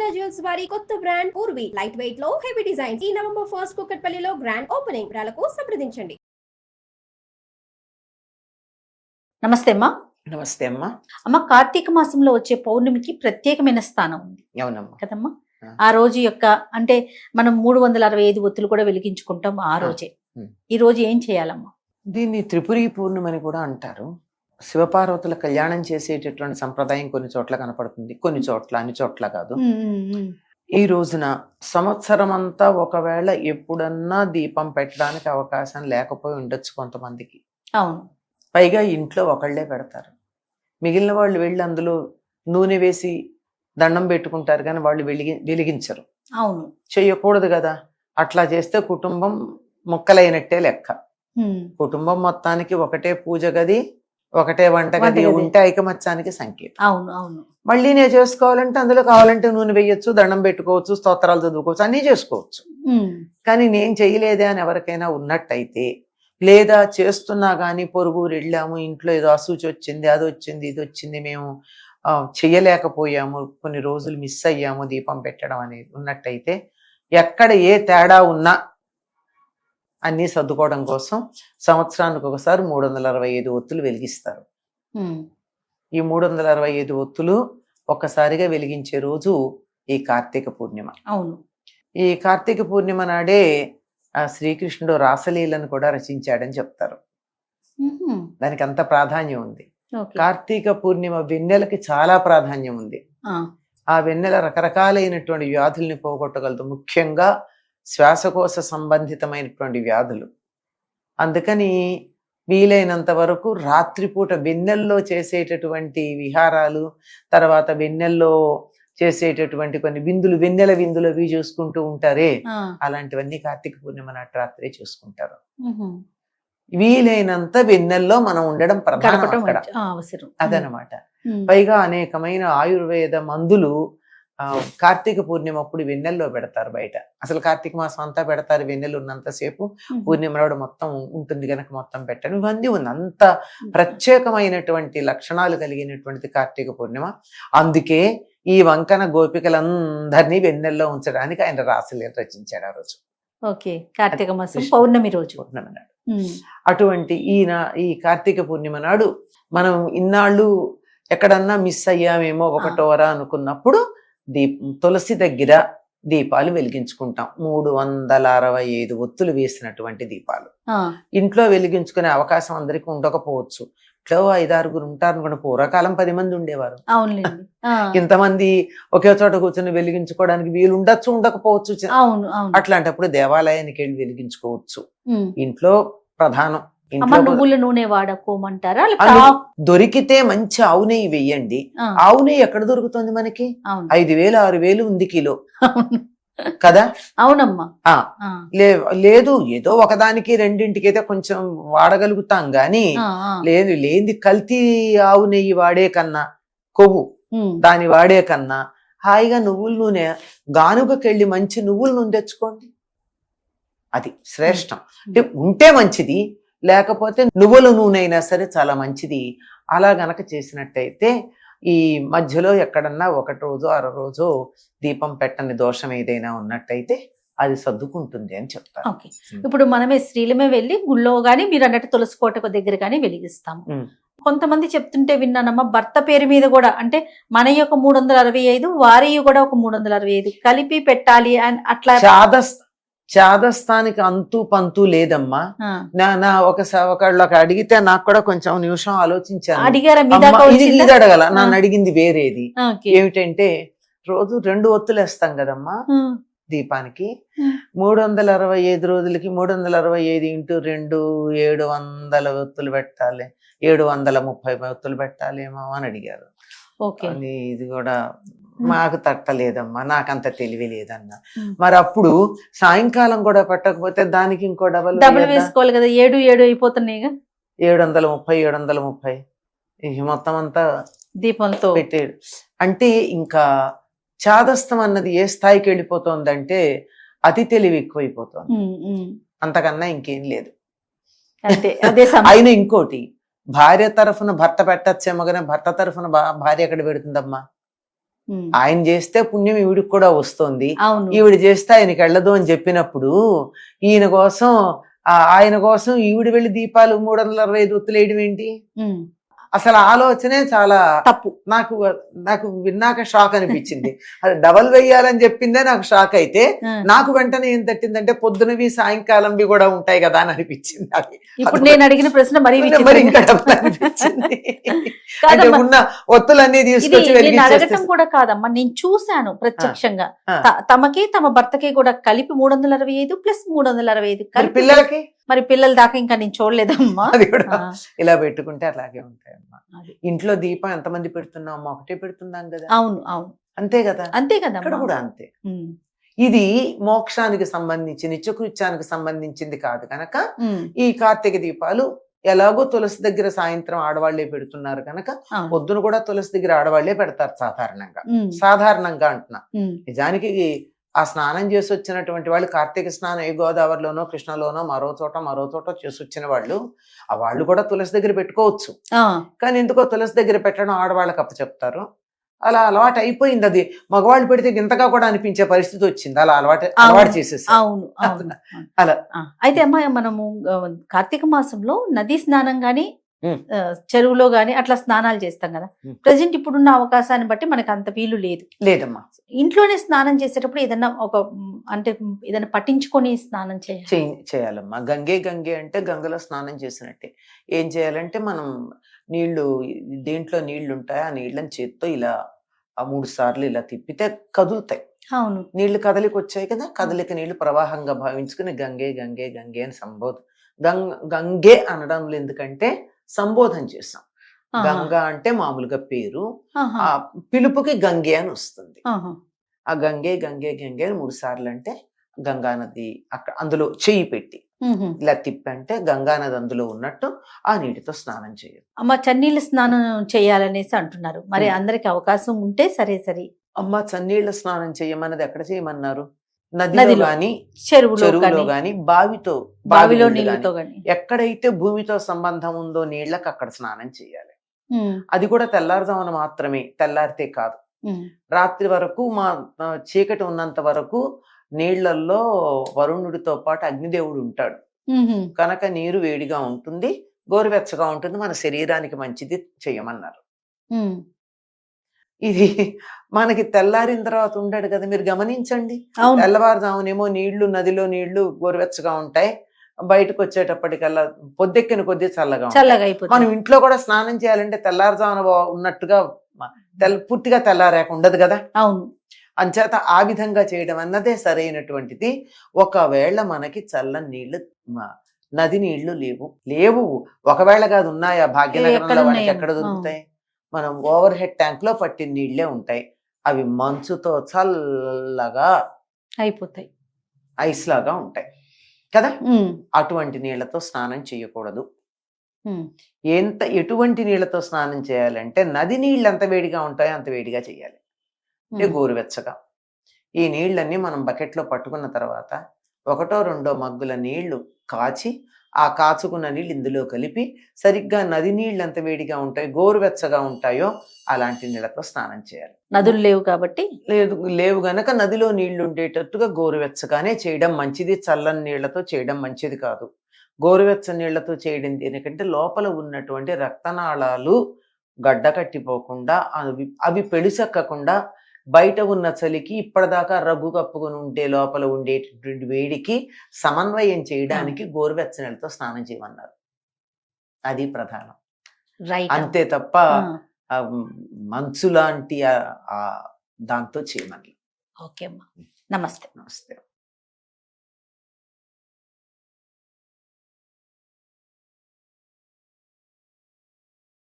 మాంగళ్య జ్యువెల్స్ వారి కొత్త బ్రాండ్ పూర్వి లైట్ వెయిట్ లో హెవీ డిజైన్ ఈ నవంబర్ 1 కుకట్పల్లిలో గ్రాండ్ ఓపెనింగ్ వివరాలకు సంప్రదించండి. నమస్తే అమ్మా. నమస్తే అమ్మా. అమ్మ, కార్తీక మాసంలో వచ్చే పౌర్ణమికి ప్రత్యేకమైన స్థానం ఉంది. అవునమ్మా కదమ్మా. ఆ రోజు యొక్క అంటే మనం 365 ఒత్తులు కూడా వెలిగించుకుంటాం ఆ రోజే. ఈ రోజు ఏం చేయాలమ్మా? దీన్ని త్రిపురి పూర్ణిమని కూడా అంటారు. శివపార్వతుల కళ్యాణం చేసేటటువంటి సంప్రదాయం కొన్ని చోట్ల కనపడుతుంది, కొన్ని చోట్ల, అన్ని చోట్ల కాదు. ఈ రోజున సంవత్సరం అంతా ఒకవేళ ఎప్పుడన్నా దీపం పెట్టడానికి అవకాశం లేకపోయి ఉండొచ్చు కొంతమందికి. అవును. పైగా ఇంట్లో ఒకళ్లే పెడతారు, మిగిలిన వాళ్ళు వెళ్ళి అందులో నూనె వేసి దండం పెట్టుకుంటారు కానీ వాళ్ళు వెలిగించరు. అవును, చెయ్యకూడదు కదా. అట్లా చేస్తే కుటుంబం ముక్కలైనట్టే లెక్క. కుటుంబం మొత్తానికి ఒకటే పూజ గది, ఒకటే వంటగది ఉంటే ఐకమత్యానికి సంకేతం. అవును అవును. మళ్ళీ నేను చేసుకోవాలంటే అందులో కావాలంటే నూనె వేయొచ్చు, దండం పెట్టుకోవచ్చు, స్తోత్రాలు చదువుకోవచ్చు, అన్నీ చేసుకోవచ్చు. కానీ నేను చేయలేదే అని ఎవరికైనా ఉన్నట్టయితే, లేదా చేస్తున్నా కానీ పొరుగురు వెళ్ళాము, ఇంట్లో ఏదో అసూచి వచ్చింది, అది వచ్చింది, ఇది వచ్చింది, మేము చెయ్యలేకపోయాము, కొన్ని రోజులు మిస్ అయ్యాము దీపం పెట్టడం అనేది ఉన్నట్టయితే, ఎక్కడ ఏ తేడా ఉన్నా అన్నీ సర్దుకోవడం కోసం సంవత్సరానికి ఒకసారి 365 ఒత్తులు వెలిగిస్తారు. ఈ 365 ఒత్తులు ఒక్కసారిగా వెలిగించే రోజు ఈ కార్తీక పూర్ణిమ. అవును. ఈ కార్తీక పూర్ణిమ నాడే శ్రీకృష్ణుడు రాసలీలను కూడా రచించాడని చెప్తారు. దానికి అంత ప్రాధాన్యం ఉంది. కార్తీక పూర్ణిమ వెన్నెలకి చాలా ప్రాధాన్యం ఉంది. ఆ వెన్నెల రకరకాలైనటువంటి వ్యాధుల్ని పోగొట్టగలదు, ముఖ్యంగా శ్వాసకోశ సంబంధితమైనటువంటి వ్యాధులు. అందుకని వీలైనంత వరకు రాత్రిపూట వెన్నెల్లో చేసేటటువంటి విహారాలు, తర్వాత వెన్నెల్లో చేసేటటువంటి కొన్ని విందులు, వెన్నెల విందులు అవి చూసుకుంటూ ఉంటారే, అలాంటివన్నీ కార్తీక పూర్ణిమ నాటి రాత్రే చూసుకుంటారు. వీలైనంత వెన్నెల్లో మనం ఉండడం ప్రధానం అక్కడ, అదనమాట. పైగా అనేకమైన ఆయుర్వేద మందులు కార్తీక పూర్ణిమ అప్పుడు వెన్నెల్లో పెడతారు బయట. అసలు కార్తీక మాసం అంతా పెడతారు, వెన్నెలు ఉన్నంతసేపు. పూర్ణిమ నాడు మొత్తం ఉంటుంది కనుక మొత్తం పెట్టడం ఇవన్నీ ఉంది. అంత ప్రత్యేకమైనటువంటి లక్షణాలు కలిగినటువంటిది కార్తీక పూర్ణిమ. అందుకే ఈ వంకన గోపికలందరినీ వెన్నెల్లో ఉంచడానికి ఆయన రాసలీల రచించాడు ఆ రోజు. కార్తీక మాసం పౌర్ణమి రోజు, పౌర్ణమి నాడు. అటువంటి ఈ కార్తీక పూర్ణిమ నాడు మనం ఇన్నాళ్ళు ఎక్కడన్నా మిస్ అయ్యామేమో ఒకటోరా అనుకున్నప్పుడు తులసి దగ్గర దీపాలు వెలిగించుకుంటాం. 365 ఒత్తులు వేసినటువంటి దీపాలు. ఇంట్లో వెలిగించుకునే అవకాశం అందరికీ ఉండకపోవచ్చు. ఇట్లో 5-6 ఉంటారు అనుకోండి. పూర్వకాలం 10 మంది ఉండేవారు. ఇంతమంది ఒకే చోట కూర్చొని వెలిగించుకోవడానికి వీలు ఉండొచ్చు, ఉండకపోవచ్చు. అట్లాంటప్పుడు దేవాలయానికి వెళ్ళి వెలిగించుకోవచ్చు. ఇంట్లో ప్రధానం. నువ్వుల నూనె వాడుకోమంటారా? దొరికితే మంచి ఆవు నెయ్యి వెయ్యండి. ఆవు నెయ్యి ఎక్కడ దొరుకుతుంది మనకి? 5,000-6,000 ఉంది కిలో కదా. అవునమ్మా. లేదు, ఏదో ఒకదానికి రెండింటికి అయితే కొంచెం వాడగలుగుతాం గాని, లేని కల్తీ ఆవు నెయ్యి వాడే కన్నా, కొవ్వు దాని వాడే కన్నా హాయిగా నువ్వుల నూనె, గానుగకెళ్ళి మంచి నువ్వుల నూనె తెచ్చుకోండి, అది శ్రేష్టం. ఉంటే మంచిది, లేకపోతే నువ్వుల నూనె అయినా సరే చాలా మంచిది. అలా గనక చేసినట్టయితే ఈ మధ్యలో ఎక్కడన్నా 1 రోజు 1/2 రోజు దీపం పెట్టని దోషం ఏదైనా ఉన్నట్టయితే అది సర్దుకుంటుంది అని చెప్తారు. ఇప్పుడు మనమే స్త్రీలమే వెళ్ళి గుళ్ళో గానీ, మీరు అన్నట్టు తులసి కోట దగ్గర కానీ వెలిగిస్తాము. కొంతమంది చెప్తుంటే విన్నానమ్మా, భర్త పేరు మీద కూడా, అంటే మన యొక్క 365 వారి కూడా ఒక 365 కలిపి పెట్టాలి అని అట్లా. చాదస్తానికి అంతు పంతు లేదమ్మా. నా ఒకళ్ళకి అడిగితే నాకు కూడా కొంచెం నిమిషం ఆలోచించాను. ఇది అడగల, నన్ను అడిగింది వేరేది. ఏమిటంటే, రోజు 2 ఒత్తులు వేస్తాం కదమ్మా దీపానికి. 365 రోజులకి 365 × 2 700 ఒత్తులు పెట్టాలి, 730 ఒత్తులు పెట్టాలేమో అని అడిగారు. ఇది కూడా మాకు తట్టలేదమ్మా, నాకంత తెలివి లేదన్నా. మరి అప్పుడు సాయంకాలం కూడా పెట్టకపోతే దానికి ఇంకో డబల్ వేసుకోవాలి కదా. 7 అయిపోతున్నాయి, 730 మొత్తం అంతా దీపంతో పెట్టాడు. అంటే ఇంకా చాదస్తం అన్నది ఏ స్థాయికి వెళ్ళిపోతుందంటే అతి తెలివి ఎక్కువైపోతుంది, అంతకన్నా ఇంకేం లేదు. అయినా ఇంకోటి, భార్య తరఫున భర్త పెట్టచ్చేమో కానీ భర్త తరఫున భార్య ఎక్కడ పెడుతుందమ్మా? ఆయన చేస్తే పుణ్యం ఈవిడికి కూడా వస్తుంది, అవును ఈవిడ చేస్తే ఆయనకి వెళ్ళదు అని చెప్పినప్పుడు ఆయన కోసం ఈవిడ వెళ్ళి దీపాలు 365 ఒత్తులు వేయడం ఏంటి? అసలు ఆలోచనే చాలా తప్పు. నాకు విన్నాక షాక్ అనిపించింది. అది డబల్ వెయ్యాలని చెప్పిందే నాకు షాక్ అయితే, నాకు వెంటనే ఏం తట్టిందంటే పొద్దునవి సాయంకాలంవి కూడా ఉంటాయి కదా అని అనిపించింది. అది ఇప్పుడు నేను అడిగిన ప్రశ్న మరి ఇంకా డబల్ అనిపించింది. అంటే ఉన్న ఒత్తులన్నీ తీసుకొచ్చి అడగటం కూడా కాదమ్మా, నేను చూశాను ప్రత్యక్షంగా. తమకి తమ భర్తకి కూడా కలిపి 365 ప్లస్ 365 పిల్లలకి. మరి పిల్లల దాకా ఇంకా నేను చూడలేదమ్మా. అది కూడా ఇలా పెట్టుకుంటే అలాగే ఉంటాయమ్మా. ఇంట్లో దీపం ఎంతమంది పెడుతున్నామో ఒకటే పెడుతున్నాం కదా. అవును అవును అంతే కదా. అంతే కదా. ఇక్కడ కూడా అంతే. ఇది మోక్షానికి సంబంధించి నిత్యకృత్యానికి సంబంధించింది కాదు కనుక ఈ కార్తీక దీపాలు ఎలాగో తులసి దగ్గర సాయంత్రం ఆడవాళ్లే పెడుతున్నారు కనుక పొద్దున కూడా తులసి దగ్గర ఆడవాళ్లే పెడతారు సాధారణంగా అంటున్నా. నిజానికి ఆ స్నానం చేసి వచ్చినటువంటి వాళ్ళు కార్తీక స్నానం ఏ గోదావరిలోనో కృష్ణలోనో మరో చోట చేసి వచ్చిన వాళ్ళు ఆ వాళ్ళు కూడా తులసి దగ్గర పెట్టుకోవచ్చు. కానీ ఎందుకో తులసి దగ్గర పెట్టడం ఆడవాళ్ళకి అప్పచెప్తారు. అలా అలవాటు అయిపోయింది. అది మగవాళ్ళు పెడితే గింతగా కూడా అనిపించే పరిస్థితి వచ్చింది. అలా అలవాటు చేసేసారు. అవును అలా. అయితే అమ్మా, మనము కార్తీక మాసంలో నదీ స్నానం గాని చెరువులో గాని అట్లా స్నానాలు చేస్తాం కదా. ప్రజెంట్ ఇప్పుడున్న అవకాశాన్ని బట్టి మనకు అంత వీలు లేదమ్మా. ఇంట్లోనే స్నానం చేసేటప్పుడు ఏదన్నా ఏదైనా పట్టించుకొని స్నానం చేయాలమ్మా. గంగే అంటే గంగలో స్నానం చేసినట్టే. ఏం చేయాలంటే మనం దేంట్లో నీళ్లు ఉంటాయి, ఆ నీళ్ళని చేత్తో ఇలా 3 సార్లు ఇలా తిప్పితే కదులుతాయి. అవును, నీళ్లు కదలికి వచ్చాయి కదా. కదలిక నీళ్లు ప్రవాహంగా భావించుకుని గంగే అని గంగే అనడంలో ఎందుకంటే సంబోధన చేసాం. గంగా అంటే మామూలుగా పేరు, ఆ పిలుపుకి గంగే అని వస్తుంది. ఆ గంగే అని 3 సార్లు అంటే గంగా నది అక్కడ అందులో చెయ్యి పెట్టి ఇలా తిప్పంటే గంగా నది అందులో ఉన్నట్టు ఆ నీటితో స్నానం చేయదు. అమ్మ, చన్నీళ్ళ స్నానం చేయాలనేసి అంటున్నారు. మరి అందరికి అవకాశం ఉంటే సరే. అమ్మ, చన్నీళ్ళ స్నానం చేయమన్నది ఎక్కడ చేయమన్నారు? నదిలో గాని చెరువులో గాని బావిలో నీళ్ళతో గాని ఎక్కడైతే భూమితో సంబంధం ఉందో నీళ్ళకి అక్కడ స్నానం చేయాలి. అది కూడా తెల్లారుజామున మాత్రమే, తెల్లారితే కాదు. రాత్రి వరకు చీకటి ఉన్నంత వరకు నీళ్లలో వరుణుడితో పాటు అగ్నిదేవుడు ఉంటాడు కనుక నీరు వేడిగా ఉంటుంది, గోరువెచ్చగా ఉంటుంది, మన శరీరానికి మంచిది చేయమన్నారు. ఇది మనకి తెల్లారిన తర్వాత ఉండడు కదా. మీరు గమనించండి, తెల్లవారుజామునేమో నదిలో నీళ్లు గోరువెచ్చగా ఉంటాయి, బయటకు వచ్చేటప్పటికల్లా పొద్దెక్కిన కొద్దీ చల్లగా మనం ఇంట్లో కూడా స్నానం చేయాలంటే తెల్లారుజామున ఉన్నట్టుగా పూర్తిగా తెల్లారాక ఉండదు కదా. అవును, అంచేత ఆ విధంగా చేయడం అన్నదే సరైనటువంటిది. ఒకవేళ మనకి చల్లని నీళ్లు నది నీళ్లు లేవు ఒకవేళ కాదు ఉన్నాయా భాగ్యనగరంలో, వాళ్ళకి ఎక్కడ దొరుకుతాయి? మనం ఓవర్ హెడ్ ట్యాంక్ లో పట్టిన నీళ్లే ఉంటాయి. అవి మంచుతో చల్లగా అయిపోతాయి, ఐస్ లాగా ఉంటాయి కదా. అటువంటి నీళ్లతో స్నానం చేయకూడదు. ఎటువంటి నీళ్లతో స్నానం చేయాలంటే నది నీళ్ళు ఎంత వేడిగా ఉంటాయో అంత వేడిగా చేయాలి, అంటే గోరువెచ్చగా. ఈ నీళ్ళన్నీ మనం బకెట్లో పట్టుకున్న తర్వాత 1-2 మగ్గుల నీళ్లు కాచి ఆ కాచుకున్న నీళ్ళు ఇందులో కలిపి సరిగ్గా నది నీళ్ళు ఎంత వేడిగా ఉంటాయో గోరువెచ్చగా ఉంటాయో అలాంటి నీళ్ళతో స్నానం చేయాలి. నదులు లేవు కాబట్టి లేవు గనక నదిలో నీళ్లు ఉండేటట్టుగా గోరువెచ్చగానే చేయడం మంచిది. చల్లని నీళ్లతో చేయడం మంచిది కాదు. గోరువెచ్చని నీళ్లతో చేయడం ఎందుకంటే లోపల ఉన్నటువంటి రక్తనాళాలు గడ్డ కట్టిపోకుండా అవి పెళుసెక్కకుండా బయట ఉన్న చలికి ఇప్పటిదాకా రగ్గు కప్పుకొని ఉంటే లోపల ఉండేటటువంటి వేడికి సమన్వయం చేయడానికి గోరువెచ్చని నీళ్ళతో స్నానం చేయమన్నారు. అది ప్రధానం, అంతే తప్ప మంచు లాంటి దాంతో చేయమని. ఓకే అమ్మా, నమస్తే.